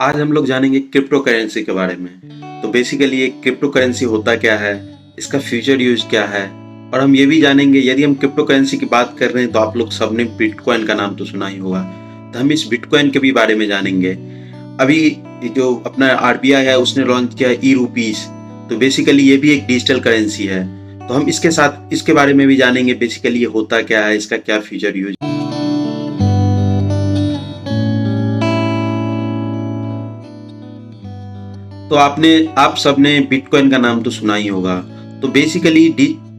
आज हम लोग जानेंगे क्रिप्टो करेंसी के बारे में। तो बेसिकली ये क्रिप्टो करेंसी होता क्या है, इसका फ्यूचर यूज क्या है, और हम ये भी जानेंगे यदि हम क्रिप्टो करेंसी की बात कर रहे हैं तो आप लोग सबने बिटकॉइन का नाम तो सुना ही होगा। तो हम इस बिटकॉइन के भी बारे में जानेंगे। अभी जो अपना आरबीआई है उसने लॉन्च किया ई रूपीज। तो बेसिकली ये भी एक डिजिटल करेंसी है। तो हम इसके साथ इसके बारे में भी जानेंगे, बेसिकली ये होता क्या है, इसका क्या फ्यूचर यूज। तो आप सबने बिटकॉइन का नाम तो सुना ही होगा। तो बेसिकली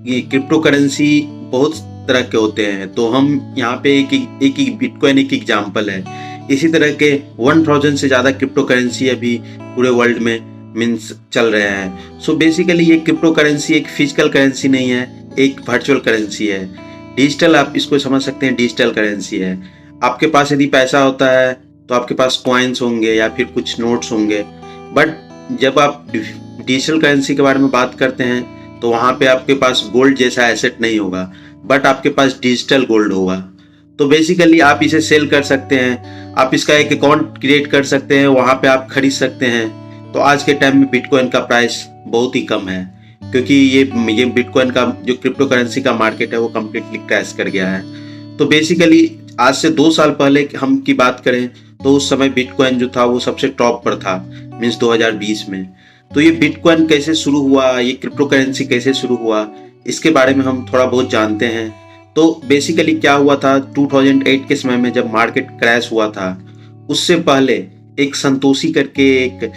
ये क्रिप्टो करेंसी बहुत तरह के होते हैं। तो हम यहाँ पे एक बिटकॉइन एक एग्जांपल है। इसी तरह के 1000 से ज़्यादा क्रिप्टो करेंसी अभी पूरे वर्ल्ड में मीन्स चल रहे हैं। सो बेसिकली ये क्रिप्टो करेंसी एक फिजिकल करेंसी नहीं है, एक वर्चुअल करेंसी है। डिजिटल आप इसको समझ सकते हैं, डिजिटल करेंसी है। आपके पास यदि पैसा होता है तो आपके पास कॉइन्स होंगे या फिर कुछ नोट्स होंगे। बट जब आप डिजिटल करेंसी के बारे में बात करते हैं तो वहाँ पे आपके पास गोल्ड जैसा एसेट नहीं होगा, बट आपके पास डिजिटल गोल्ड होगा। तो बेसिकली आप इसे सेल कर सकते हैं, आप इसका एक अकाउंट क्रिएट कर सकते हैं, वहाँ पे आप खरीद सकते हैं। तो आज के टाइम में बिटकॉइन का प्राइस बहुत ही कम है, क्योंकि ये बिटकॉइन का जो क्रिप्टो करेंसी का मार्केट है वो कम्प्लीटली क्रैश कर गया है। तो बेसिकली आज से 2 साल पहले हम की बात करें तो उस समय बिटकॉइन जो था वो सबसे टॉप पर था, मीन्स 2020 में। तो ये बिटकॉइन कैसे शुरू हुआ, ये क्रिप्टो करेंसी कैसे शुरू हुआ, इसके बारे में हम थोड़ा बहुत जानते हैं। तो बेसिकली क्या हुआ था, 2008 के समय में जब मार्केट क्रैश हुआ था, उससे पहले एक संतोषी करके एक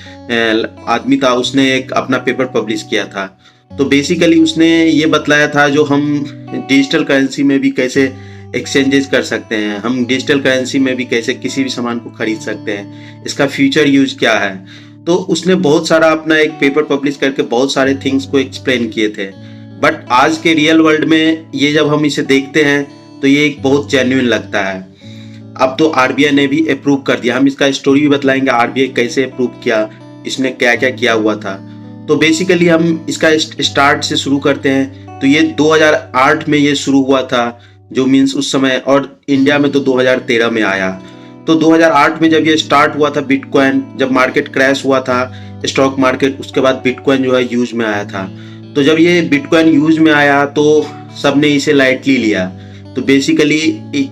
आदमी था, उसने एक अपना पेपर पब्लिश किया था। तो बेसिकली उसने ये बतलाया था जो हम डिजिटल करेंसी में भी कैसे एक्सचेंजेस कर सकते हैं, हम डिजिटल करेंसी में भी कैसे किसी भी सामान को खरीद सकते हैं, इसका फ्यूचर यूज क्या है। तो उसने बहुत सारा अपना एक पेपर पब्लिश करके बहुत सारे थिंग्स को एक्सप्लेन किए थे। बट आज के रियल वर्ल्ड में ये जब हम इसे देखते हैं तो ये एक बहुत जेन्युइन लगता है। अब तो आरबीआई ने भी अप्रूव कर दिया, हम इसका स्टोरी भी बतलाएंगे आरबीआई कैसे अप्रूव किया, इसने क्या क्या किया हुआ था। तो बेसिकली हम इसका स्टार्ट से शुरू करते हैं। तो ये 2008 में ये शुरू हुआ था, जो मीन्स उस समय, और इंडिया में तो 2013 में आया। तो 2008 में जब ये स्टार्ट हुआ था बिटकॉइन, जब मार्केट क्रैश हुआ था स्टॉक मार्केट, उसके बाद बिटकॉइन जो है यूज में आया था। तो जब ये बिटकॉइन यूज में आया तो सबने इसे लाइटली लिया। तो बेसिकली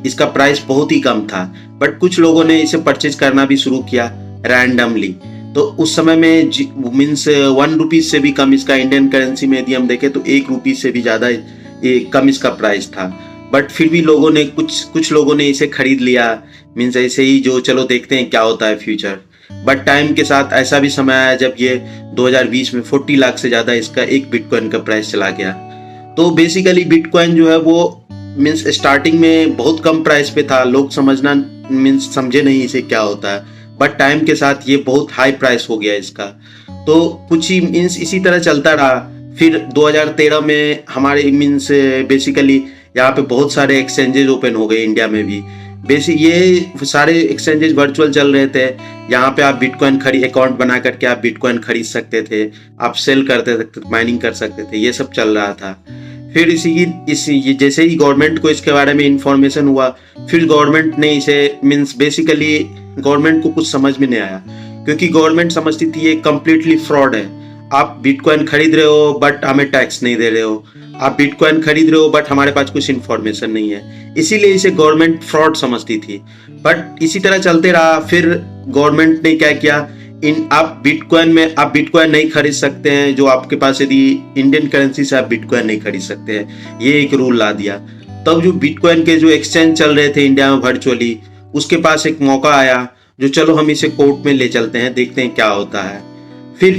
इसका प्राइस बहुत ही कम था, बट कुछ लोगों ने इसे परचेज करना भी शुरू किया रैंडमली। तो उस समय में मीन्स 1 रुपीज से भी कम इसका इंडियन करेंसी में यदि हम देखें तो 1 रुपीज से भी ज़्यादा ये कम इसका प्राइस था। बट फिर भी लोगों ने कुछ लोगों ने इसे खरीद लिया, मीन्स ऐसे ही जो चलो देखते हैं क्या होता है फ्यूचर। बट टाइम के साथ ऐसा भी समय आया जब ये 2020 में 40 लाख से ज़्यादा इसका एक बिटकॉइन का प्राइस चला गया। तो बेसिकली बिटकॉइन जो है वो मीन्स स्टार्टिंग में बहुत कम प्राइस पे था, लोग समझना मीन्स समझे नहीं इसे क्या होता है। बट टाइम के साथ ये बहुत हाई प्राइस हो गया इसका। तो कुछ ही मीन्स इसी तरह चलता रहा। फिर 2013 में हमारे मीन्स बेसिकली यहाँ पे बहुत सारे एक्सचेंजेस ओपन हो गए इंडिया में भी। ये सारे एक्सचेंजेस वर्चुअल चल रहे थे। यहाँ पे आप बिटकॉइन अकाउंट बना करके आप बिटकॉइन खरीद सकते थे, आप सेल करते थे, माइनिंग कर सकते थे, ये सब चल रहा था। फिर ये जैसे ही गवर्नमेंट को इसके बारे में इंफॉर्मेशन हुआ, फिर गवर्नमेंट ने इसे मीन्स बेसिकली गवर्नमेंट को कुछ समझ में नहीं आया, क्योंकि गवर्नमेंट समझती थी ये कम्प्लीटली फ्रॉड है। आप बिटकॉइन खरीद रहे हो बट हमें टैक्स नहीं दे रहे हो, आप बिटकॉइन खरीद रहे हो बट हमारे पास कुछ इन्फॉर्मेशन नहीं है, इसीलिए इसे गवर्नमेंट फ्रॉड समझती थी। बट इसी तरह चलते रहा। फिर गवर्नमेंट ने क्या किया, आप बिटकॉइन नहीं खरीद सकते हैं, जो आपके पास यदि इंडियन करेंसी से आप बिटकॉइन नहीं खरीद सकते हैं, ये एक रूल ला दिया। तब जो बिटकॉइन के जो एक्सचेंज चल रहे थे इंडिया में वर्चुअली, उसके पास एक मौका आया जो चलो हम इसे कोर्ट में ले चलते हैं, देखते हैं क्या होता है। फिर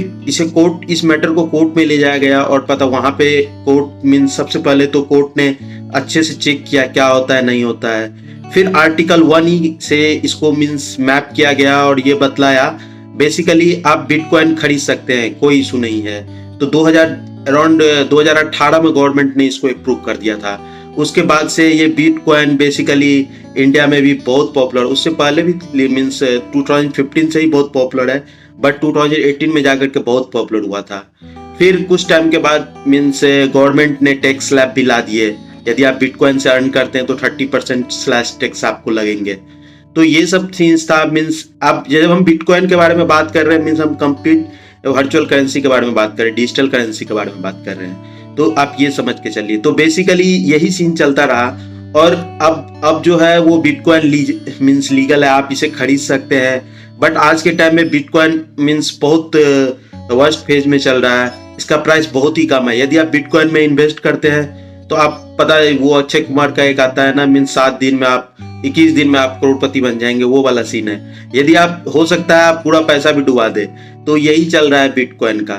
इस मैटर को कोर्ट में ले जाया गया, और पता वहां पे कोर्ट मीन्स सबसे पहले तो कोर्ट ने अच्छे से चेक किया क्या होता है नहीं होता है। फिर आर्टिकल 1 से इसको मीन्स मैप किया गया और ये बतलाया बेसिकली आप बिटकॉइन खरीद सकते हैं, कोई इशू नहीं है। तो 2018 में गवर्नमेंट ने इसको अप्रूव कर दिया था। उसके बाद से ये बिटकॉइन बेसिकली इंडिया में भी बहुत पॉपुलर, उससे पहले भी मीन्स 2015 से ही बहुत पॉपुलर है, बट 2018 में जाकर के बहुत पॉपुलर हुआ था। फिर कुछ टाइम के बाद मीन्स गवर्नमेंट ने टैक्स स्लैब भी ला दिए, यदि आप बिटकॉइन से अर्न करते हैं तो 30% स्लैश टैक्स आपको लगेंगे। तो ये सब चीज था। मीन्स अब जब हम बिटकॉइन के बारे में बात कर रहे हैं, मीन्स हम कंप्लीट वर्चुअल करेंसी के बारे में बात कर रहे हैं, डिजिटल करेंसी के बारे में बात कर रहे हैं। तो आप ये समझ के चलिए। तो बेसिकली यही सीन चलता रहा। और अब जो है वो बिटकॉइन मीन्स लीगल है, आप इसे खरीद सकते हैं। बट आज के टाइम में बिटकॉइन मीन्स बहुत वर्स्ट फेज में चल रहा है। इसका प्राइस बहुत ही कम है। यदि आप बिटकॉइन में इन्वेस्ट करते हैं तो आप पता है वो अक्षय कुमार का एक आता है ना, मीन्स 7 दिन में आप 21 दिन में आप करोड़पति बन जाएंगे, वो वाला सीन है। यदि आप हो सकता है आप पूरा पैसा भी डुबा दे। तो यही चल रहा है बिटकॉइन का।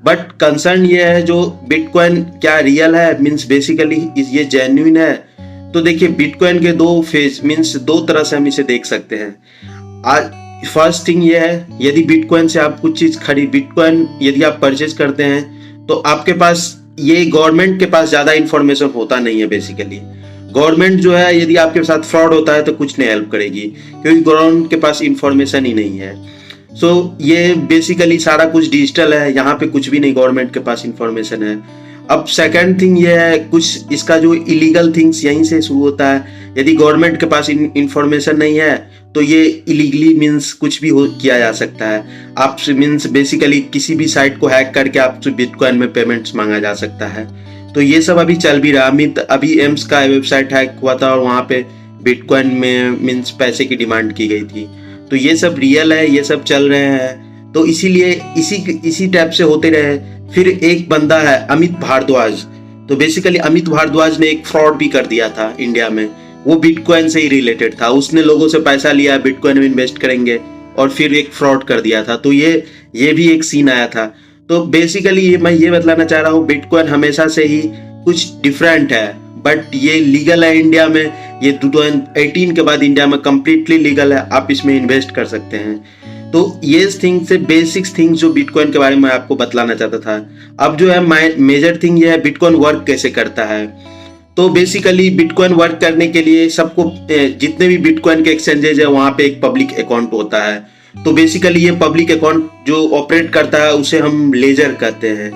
बट कंसर्न ये है जो बिटकॉइन क्या रियल है, मीन्स बेसिकली ये जेन्युइन है। तो देखिए बिटकॉइन के 2 फेज मीन्स 2 तरह से हम इसे देख सकते हैं। आज फर्स्ट थिंग ये है, यदि बिटकॉइन से आप कुछ चीज बिटकॉइन यदि आप परचेज करते हैं तो आपके पास ये गवर्नमेंट के पास ज्यादा इंफॉर्मेशन होता नहीं है। बेसिकली गवर्नमेंट जो है यदि आपके साथ फ्रॉड होता है तो कुछ नहीं हेल्प करेगी, क्योंकि गवर्नमेंट के पास इंफॉर्मेशन ही नहीं है। सो ये बेसिकली सारा कुछ डिजिटल है, यहाँ पे कुछ भी नहीं गवर्नमेंट के पास इंफॉर्मेशन है। अब सेकंड थिंग ये है, कुछ इसका जो इलीगल थिंग्स यहीं से शुरू होता है। यदि गवर्नमेंट के पास इंफॉर्मेशन नहीं है तो ये इलीगली मीन्स कुछ भी किया जा सकता है। आपसे मीन्स बेसिकली किसी भी साइट को हैक करके आपसे बिटकॉइन में पेमेंट्स मांगा जा सकता है। तो ये सब अभी चल भी रहा। अभी एम्स का वेबसाइट हैक हुआ था और वहाँ पे बिटकॉइन में मीन्स पैसे की डिमांड की गई थी। तो ये सब रियल है, ये सब चल रहे हैं। तो इसीलिए इसी टाइप से होते रहे। फिर एक बंदा है अमित भारद्वाज। तो बेसिकली अमित भारद्वाज ने एक फ्रॉड भी कर दिया था इंडिया में। वो बिटकॉइन से ही रिलेटेड था। उसने लोगों से पैसा लिया बिटकॉइन में इन्वेस्ट करेंगे और फिर एक फ्रॉड कर दिया था। तो ये भी एक सीन आया था। तो बेसिकली मैं ये बतलाना चाह रहा हूँ, बिटकॉइन हमेशा से ही कुछ डिफरेंट है। बट ये लीगल है इंडिया में। ये 2018 के बाद इंडिया में कंप्लीटली लीगल है, आप इसमें इन्वेस्ट कर सकते हैं। तो ये थिंग से बेसिक्स थिंग जो बिटकॉइन के बारे में आपको बतलाना चाहता था। अब जो है मेजर थिंग ये है बिटकॉइन वर्क कैसे करता है। तो बेसिकली बिटकॉइन वर्क करने के लिए सबको जितने भी बिटकॉइन के एक्सचेंजेस है वहां पे एक पब्लिक अकाउंट होता है। तो बेसिकली ये पब्लिक अकाउंट जो ऑपरेट करता है उसे हम लेजर कहते हैं।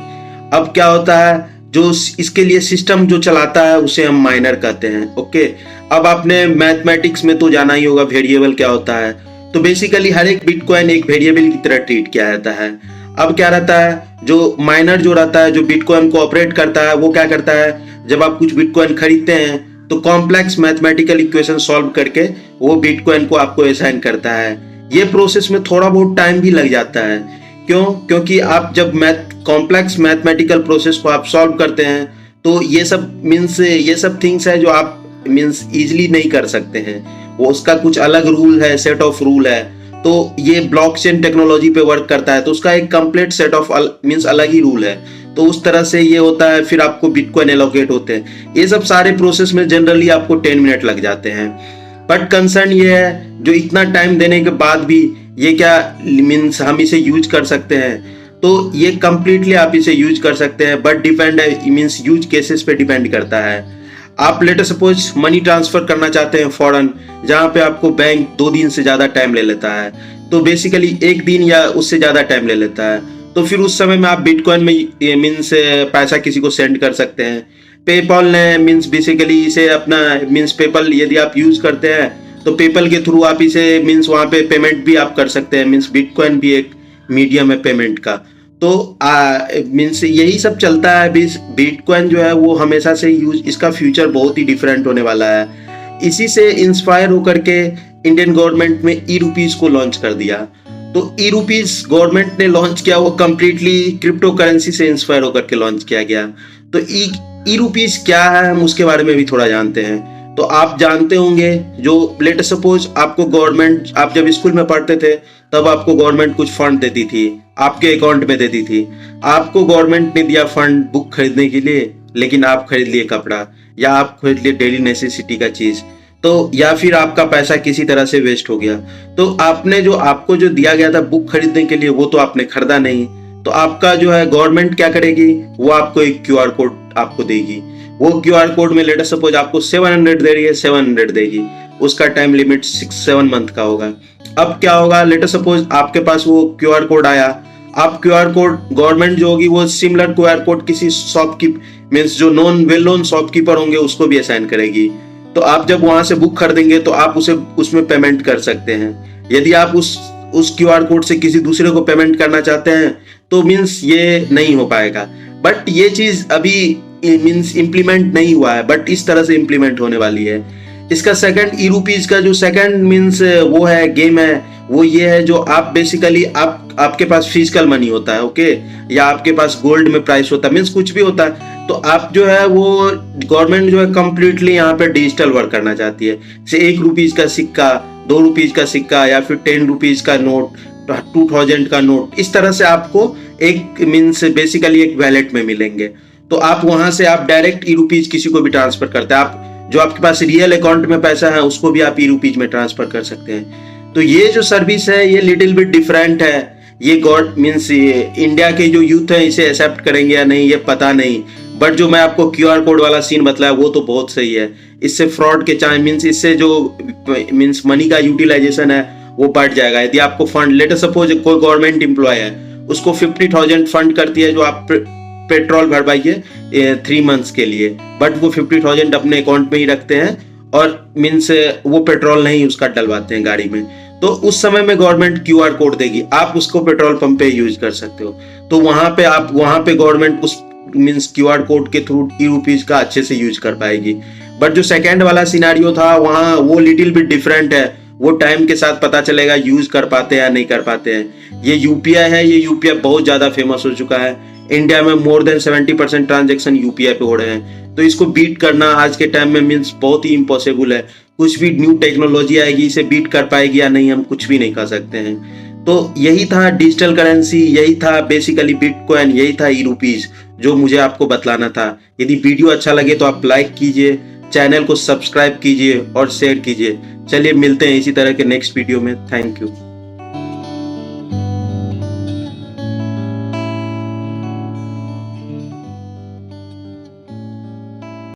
अब क्या होता है, जो इसके लिए सिस्टम जो चलाता है उसे हम माइनर कहते हैं। ओके, अब आपने मैथमेटिक्स में तो जाना ही होगा वेरिएबल क्या होता है। तो बेसिकली हर एक बिटकॉइन एक वेरिएबल की तरह ट्रीट किया जाता है। अब क्या रहता है, जो माइनर जो रहता है जो बिटकॉइन को ऑपरेट करता है वो क्या करता है, जब आप कुछ बिटकॉइन खरीदते हैं तो कॉम्प्लेक्स मैथमेटिकल इक्वेशन सॉल्व करके वो बिटकॉइन को आपको असाइन करता है। ये प्रोसेस में थोड़ा बहुत टाइम भी लग जाता है। क्योंकि आप जब कॉम्प्लेक्स मैथमेटिकल प्रोसेस को आप सॉल्व करते हैं तो ये सब थिंग्स है जो आप मीन्स इजिली नहीं कर सकते हैं। वो उसका कुछ अलग रूल है, सेट ऑफ रूल है। तो ये ब्लॉकचेन टेक्नोलॉजी पे वर्क करता है तो उसका एक कंप्लीट सेट ऑफ मीन्स अलग ही रूल है। तो उस तरह से ये होता है। फिर आपको बिटकॉइन एलोकेट होते हैं। ये सब सारे प्रोसेस में जनरली आपको 10 मिनट लग जाते हैं। बट कंसर्न ये है जो इतना टाइम देने के बाद भी ये क्या मीन्स हम इसे यूज कर सकते हैं। तो ये कंप्लीटली आप इसे यूज कर सकते हैं, बट डिपेंड है मीन्स यूज केसेस पे डिपेंड करता है। आप लेटर सपोज मनी ट्रांसफर करना चाहते हैं फॉरेन, जहां पे आपको बैंक 2 दिन से ज्यादा टाइम ले लेता है। तो बेसिकली 1 दिन या उससे ज्यादा टाइम ले लेता है। तो फिर उस समय में आप बिटकॉइन में मीन्स पैसा किसी को सेंड कर सकते हैं। पेपल ने मीन्स बेसिकली इसे अपना मीन्स पेपल यदि आप यूज करते हैं तो पेपल के थ्रू आप इसे मीन्स वहां पे पेमेंट भी आप कर सकते हैं। मीन्स बिटकॉइन भी एक मीडियम है पेमेंट का। तो मीन्स यही सब चलता है। बिटकॉइन जो है वो हमेशा से इसका फ्यूचर बहुत ही डिफरेंट होने वाला है। इसी से इंस्पायर होकर के इंडियन गवर्नमेंट में ई-रुपीज को लॉन्च कर दिया। तो ई-रुपीज गवर्नमेंट ने लॉन्च किया, वो कंप्लीटली क्रिप्टो करेंसी से इंस्पायर होकर के लॉन्च किया गया। तो ई-रुपीज क्या है हम उसके बारे में भी थोड़ा जानते हैं। तो आप जानते होंगे जो लेट सपोज आपको गवर्नमेंट, आप जब स्कूल में पढ़ते थे तब आपको गवर्नमेंट कुछ फंड देती थी, आपके अकाउंट में देती थी। आपको गवर्नमेंट ने दिया फंड बुक खरीदने के लिए, लेकिन आप खरीद लिए कपड़ा या आप खरीद लिए डेली नेसेसिटी का चीज। तो या फिर आपका पैसा किसी तरह से वेस्ट हो गया। तो आपको जो दिया गया था बुक खरीदने के लिए वो तो आपने खरीदा नहीं। तो आपका जो है गवर्नमेंट क्या करेगी, वो आपको एक क्यूआर कोड आपको देगी। वो क्यूआर कोड में लेटर सपोज आपको 700 दे रही है, 700 देगी। उसका टाइम लिमिट 6-7 मंथ का होगा। अब क्या होगा, लेटर सपोज आपके पास वो क्यूआर कोड आया। आप क्यूआर कोड गवर्नमेंट जो होगी वो सिमिलर क्यूआर कोड किसी शॉपकीपर मीन्स जो वेल नोन शॉपकीपर होंगे उसको भी असाइन करेगी। तो आप जब वहां से बुक खरीदेंगे तो आप उसे उसमें पेमेंट कर सकते हैं। यदि आप उस क्यूआर कोड से किसी दूसरे को पेमेंट करना चाहते हैं तो मीन्स ये नहीं हो पाएगा। बट ये चीज अभी मीन्स इम्प्लीमेंट नहीं हुआ है, बट इस तरह से इम्प्लीमेंट होने वाली है। इसका सेकंड ई-रुपीज का जो सेकंड मीन्स वो है गेम है, वो ये है जो आप बेसिकली आपके पास फिजिकल मनी होता है, ओके, या आपके पास गोल्ड में प्राइस होता है, मीन्स कुछ भी होता है, तो आप जो है वो गवर्नमेंट जो है कम्प्लीटली यहाँ पे डिजिटल वर्क करना चाहती है। जैसे 1 रुपीज का सिक्का, 2 रुपीज का सिक्का, या फिर 10 रुपीज का नोट, 2000 का नोट, इस तरह से आपको एक मीन्स बेसिकली एक वैलेट में मिलेंगे। तो आप वहां से आप डायरेक्ट ई-रुपीज किसी को भी ट्रांसफर करते हैं। आप जो आपके पास रियल अकाउंट में पैसा है उसको भी आप ई-रुपीज में ट्रांसफर कर सकते हैं। तो ये जो सर्विस है ये लिटिल बिट डिफरेंट है। ये गॉड मीन्स इंडिया के जो यूथ है इसे एक्सेप्ट करेंगे या नहीं ये पता नहीं, बट जो मैं आपको क्यूआर कोड वाला सीन बताया वो तो बहुत सही है। इससे फ्रॉड के चांस मीन्स इससे जो मीन्स मनी का यूटिलाइजेशन है वो बढ़ जाएगा। यदि आपको फंड लेट सपोज कोई गवर्नमेंट एम्प्लॉय है, उसको 50,000 फंड करती है जो आप पेट्रोल भरवाइए 3 मंथ्स के लिए, बट वो 50,000 अपने अकाउंट में ही रखते हैं और मीन्स वो पेट्रोल नहीं उसका डलवाते हैं गाड़ी में। तो उस समय में गवर्नमेंट क्यूआर कोड देगी, आप उसको पेट्रोल पंप पे यूज कर सकते हो। तो वहां पे गवर्नमेंट उस मीन्स क्यूआर कोड के थ्रू ई-रुपीज का अच्छे से यूज कर पाएगी। बट जो सेकेंड वाला सिनारियो था वहाँ वो लिटिल बिट डिफरेंट है। वो टाइम के साथ पता चलेगा यूज कर पाते हैं या नहीं कर पाते हैं। ये यूपीआई है, ये यूपीआई बहुत ज्यादा फेमस हो चुका है। इंडिया में मोर देन 70% ट्रांजेक्शन यूपीआई पे हो रहे हैं। तो इसको बीट करना आज के टाइम में मीन्स बहुत ही इम्पॉसिबल है। कुछ भी न्यू टेक्नोलॉजी आएगी इसे बीट कर पाएगी या नहीं हम कुछ भी नहीं कर सकते हैं। तो यही था डिजिटल करेंसी, यही था बेसिकली बिटकॉइन, यही था ई-रुपीज जो मुझे आपको बतलाना था। यदि वीडियो अच्छा लगे तो आप लाइक कीजिए, चैनल को सब्सक्राइब कीजिए और शेयर कीजिए। चलिए मिलते हैं इसी तरह के नेक्स्ट वीडियो में। Thank you.